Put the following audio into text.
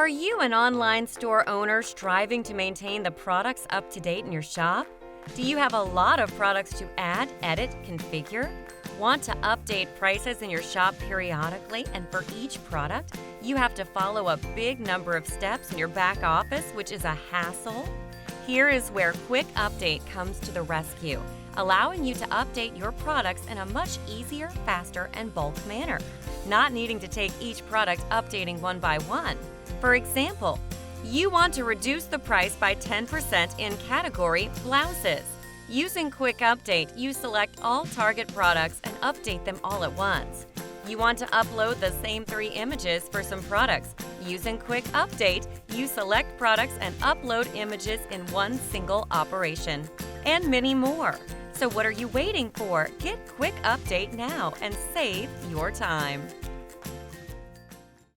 Are you an online store owner striving to maintain the products up to date in your shop? Do you have a lot of products to add, edit, configure? Want to update prices in your shop periodically, and for each product, you have to follow a big number of steps in your back office, which is a hassle? Here is where QuickUpdate comes to the rescue, allowing you to update your products in a much easier, faster, and bulk manner, not needing to take each product updating one by one. For example, you want to reduce the price by 10% in category blouses. Using QuickUpdate, you select all target products and update them all at once. You want to upload the same 3 images for some products. Using QuickUpdate, you select products and upload images in one single operation, and many more. So what are you waiting for? Get QuickUpdate now and save your time.